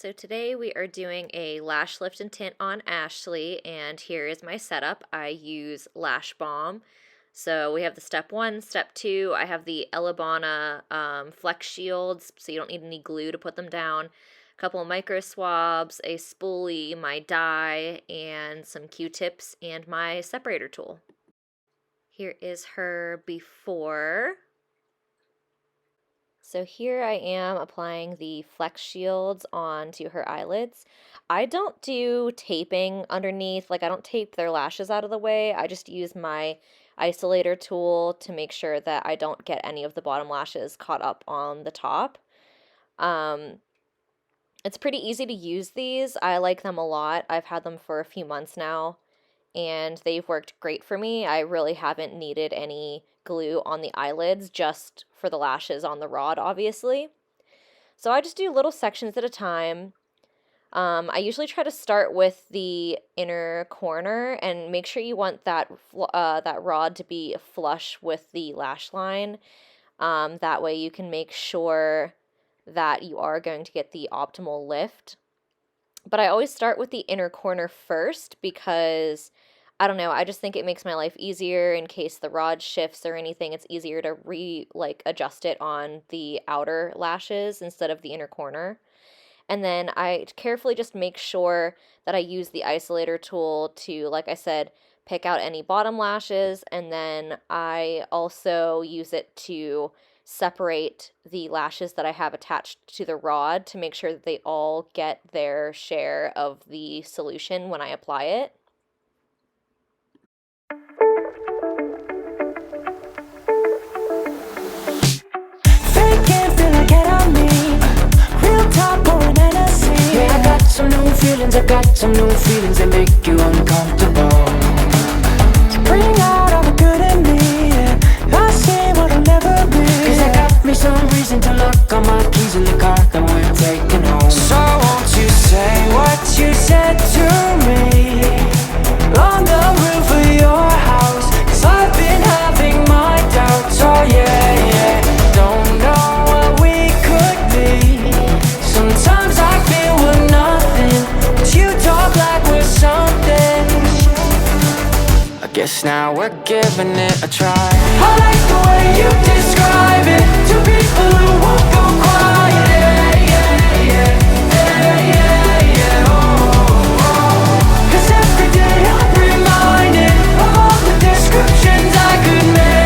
So today we are doing a lash lift and tint on Ashley, and here is my setup. I use Lash Balm. So we have the step 1, step 2. I have the Elebana flex shields, so you don't need any glue to put them down. A couple of micro swabs, a spoolie, my dye, and some Q-tips, and my separator tool. Here is her before. So here I am applying the flex shields onto her eyelids. I don't do taping underneath, like I don't tape their lashes out of the way. I just use my isolator tool to make sure that I don't get any of the bottom lashes caught up on the top. It's pretty easy to use these. I like them a lot. I've had them for a few months now, and they've worked great for me. I really haven't needed any glue on the eyelids, just for the lashes on the rod, obviously. So I just do little sections at a time. I usually try to start with the inner corner and make sure you want that rod to be flush with the lash line. That way you can make sure that you are going to get the optimal lift. But I always start with the inner corner first because, I don't know, I just think it makes my life easier in case the rod shifts or anything. It's easier to adjust it on the outer lashes instead of the inner corner. And then I carefully just make sure that I use the isolator tool to, like I said, pick out any bottom lashes, and then I also use it to separate the lashes that I have attached to the rod to make sure that they all get their share of the solution when I apply it. I got some new feelings that make you uncomfortable. You bring out all the good in me, and I see what I'll never be. Cause I got me some reason to look on my keys in the car that we're taking home. So won't you say what you said to me on the roof of your house? Cause I've been having my doubts, oh yeah. Don't know what we could be. Sometimes I feel we're nothing, you talk like we're something. I guess now we're giving it a try. I like the way you describe it to people who won't go quiet. Cause every day I'm reminded of all the descriptions I could make.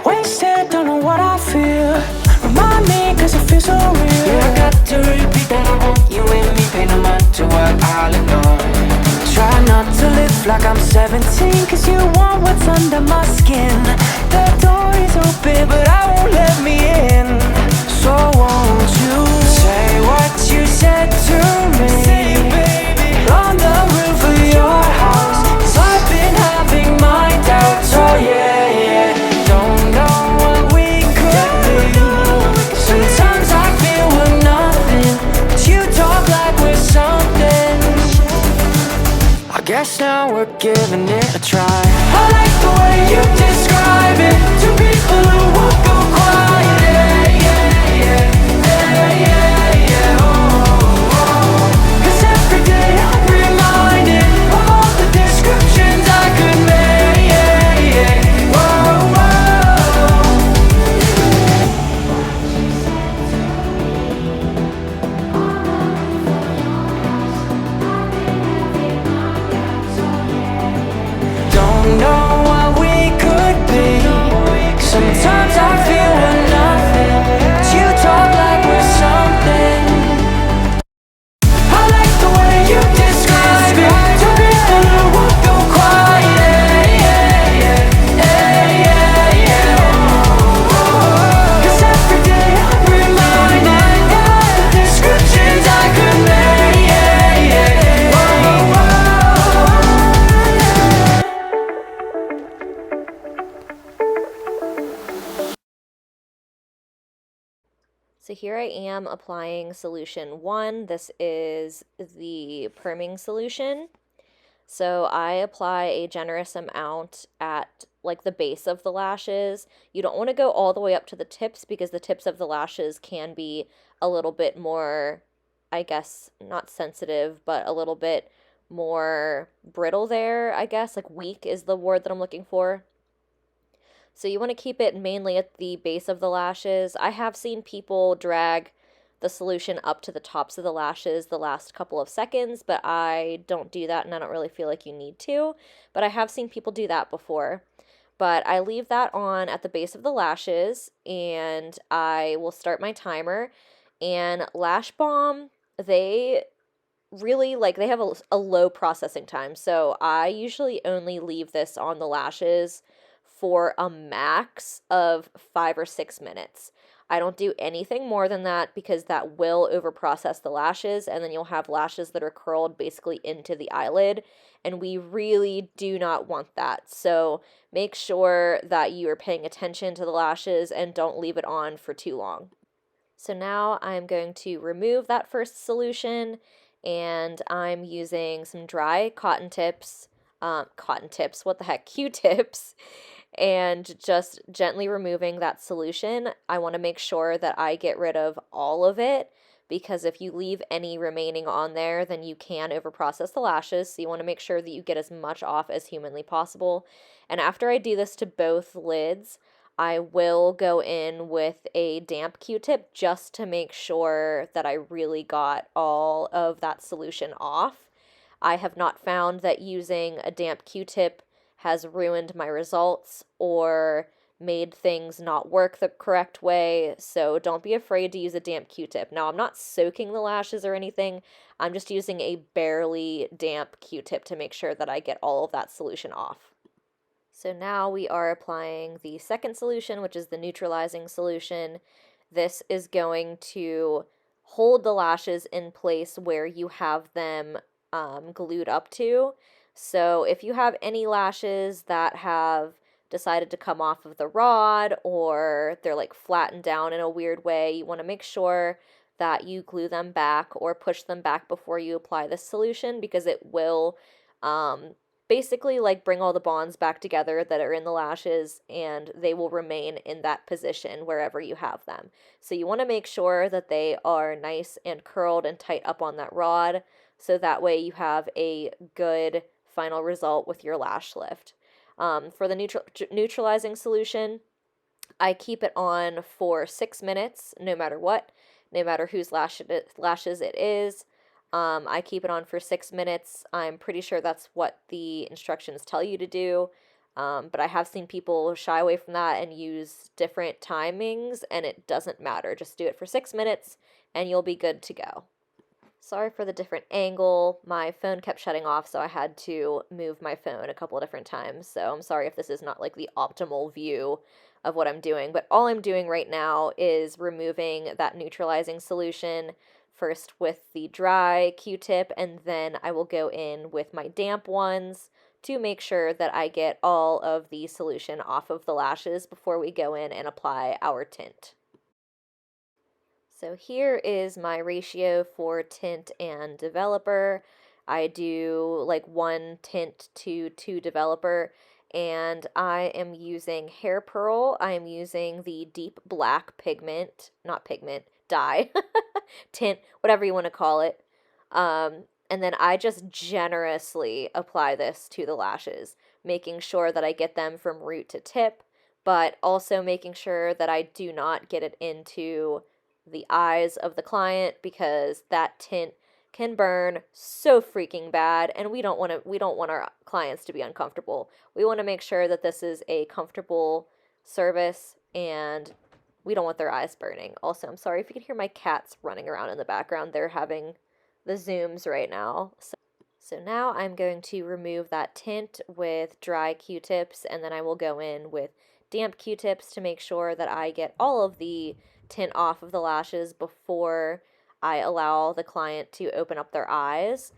Wasted, don't know what I feel. Remind me cause it feels so real. Yeah, I got to repeat that I want you and me. Pay no mind to what I'll ignore. Try not to live like I'm 17, cause you want what's under my skin. The door is open but I won't let me in. So won't you say what you said to me? Say it, baby. On the roof of your house. Cause I've been having my doubts, oh yeah. Don't know what we could be. Sometimes I feel we're nothing, but you talk like we're something. I guess now we're giving it a try. I like the way you describe it to people who won't go quiet. Cause every day I'm reminded of all the descriptions I could make. Don't know what we could be. Sometimes I feel we're nothing, but you talk like we're something. I like the way you describe it to people who won't go quiet. Cause every day I'm reminded of the descriptions I could make. So here I am applying solution 1. This is the perming solution. So I apply a generous amount at like the base of the lashes. You don't want to go all the way up to the tips because the tips of the lashes can be a little bit more, I guess, not sensitive, but a little bit more brittle there, I guess. Like weak is the word that I'm looking for. So you want to keep it mainly at the base of the lashes. I have seen people drag the solution up to the tops of the lashes the last couple of seconds, but I don't do that and I don't really feel like you need to. But I have seen people do that before. But I leave that on at the base of the lashes and I will start my timer. And Lash Balm, they really like they have a low processing time. So I usually only leave this on the lashes for a max of 5 or 6 minutes. I don't do anything more than that because that will overprocess the lashes, and then you'll have lashes that are curled basically into the eyelid, and we really do not want that. So make sure that you are paying attention to the lashes and don't leave it on for too long. So now I'm going to remove that first solution and I'm using some dry cotton tips, what the heck, Q-tips, and just gently removing that solution. I want to make sure that I get rid of all of it because if you leave any remaining on there, then you can overprocess the lashes. So you want to make sure that you get as much off as humanly possible. And after I do this to both lids, I will go in with a damp Q-tip just to make sure that I really got all of that solution off. I have not found that using a damp Q-tip has ruined my results or made things not work the correct way, so don't be afraid to use a damp Q-tip. Now, I'm not soaking the lashes or anything. I'm just using a barely damp Q-tip to make sure that I get all of that solution off. So now we are applying the second solution, which is the neutralizing solution. This is going to hold the lashes in place where you have them glued up to. So if you have any lashes that have decided to come off of the rod or they're like flattened down in a weird way, you want to make sure that you glue them back or push them back before you apply this solution because it will basically like bring all the bonds back together that are in the lashes and they will remain in that position wherever you have them. So you want to make sure that they are nice and curled and tight up on that rod so that way you have a good final result with your lash lift. For the neutralizing solution, I keep it on for 6 minutes no matter what, no matter whose lashes it is. I keep it on for 6 minutes. I'm pretty sure that's what the instructions tell you to do. But I have seen people shy away from that and use different timings, and it doesn't matter. Just do it for 6 minutes, and you'll be good to go. Sorry for the different angle. My phone kept shutting off, so I had to move my phone a couple of different times. So I'm sorry if this is not like the optimal view of what I'm doing. But all I'm doing right now is removing that neutralizing solution first with the dry Q-tip, and then I will go in with my damp ones to make sure that I get all of the solution off of the lashes before we go in and apply our tint. So here is my ratio for tint and developer. I do like 1 tint to 2 developer, and I am using hair pearl. I am using the deep black pigment, not pigment, dye, tint, whatever you want to call it. And then I just generously apply this to the lashes, making sure that I get them from root to tip, but also making sure that I do not get it into the eyes of the client because that tint can burn so freaking bad and we don't want our clients to be uncomfortable. We want to make sure that this is a comfortable service and we don't want their eyes burning. Also, I'm sorry if you can hear my cats running around in the background. They're having the zooms right now. So now I'm going to remove that tint with dry Q-tips and then I will go in with damp Q-tips to make sure that I get all of the tint off of the lashes before I allow the client to open up their eyes.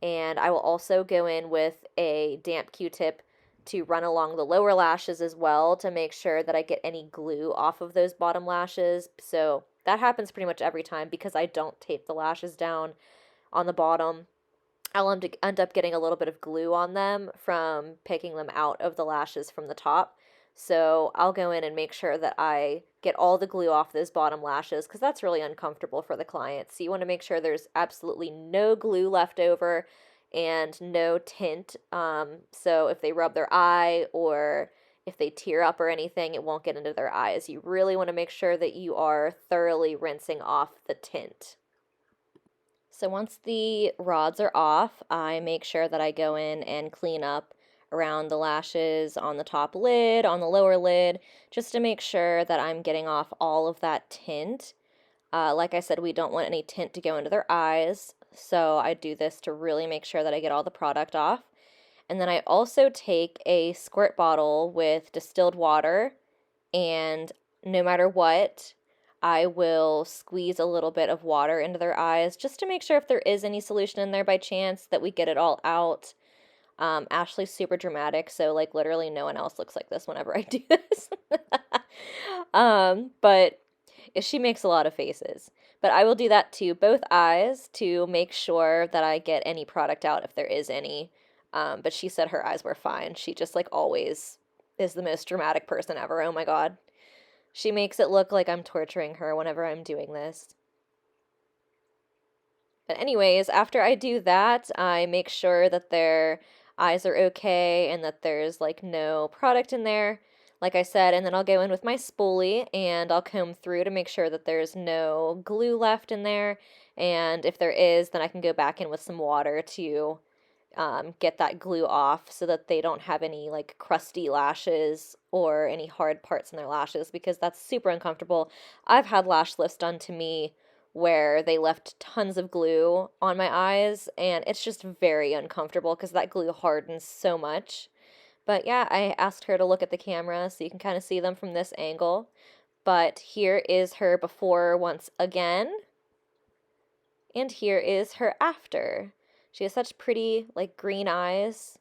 And I will also go in with a damp Q-tip to run along the lower lashes as well to make sure that I get any glue off of those bottom lashes. So that happens pretty much every time because I don't tape the lashes down on the bottom. I'll end up getting a little bit of glue on them from picking them out of the lashes from the top. So I'll go in and make sure that I get all the glue off those bottom lashes because that's really uncomfortable for the client. So you want to make sure there's absolutely no glue left over and no tint. So if they rub their eye or if they tear up or anything, it won't get into their eyes. You really want to make sure that you are thoroughly rinsing off the tint. So once the rods are off, I make sure that I go in and clean up around the lashes on the top lid, on the lower lid, just to make sure that I'm getting off all of that tint. Like I said, we don't want any tint to go into their eyes, so I do this to really make sure that I get all the product off. And then I also take a squirt bottle with distilled water, and no matter what, I will squeeze a little bit of water into their eyes just to make sure if there is any solution in there by chance that we get it all out. Ashley's super dramatic, so like literally no one else looks like this whenever I do this. But she makes a lot of faces. But I will do that to both eyes to make sure that I get any product out if there is any. But she said her eyes were fine. She just like always is the most dramatic person ever. Oh my God. She makes it look like I'm torturing her whenever I'm doing this. But anyways, after I do that, I make sure that their eyes are okay and that there's like no product in there, like I said, and then I'll go in with my spoolie and I'll comb through to make sure that there's no glue left in there. And if there is, then I can go back in with some water to get that glue off so that they don't have any like crusty lashes or any hard parts in their lashes because that's super uncomfortable. I've had lash lifts done to me where they left tons of glue on my eyes and it's just very uncomfortable because that glue hardens so much. But yeah, I asked her to look at the camera so you can kind of see them from this angle. But here is her before once again, and here is her after. She has such pretty, like, green eyes.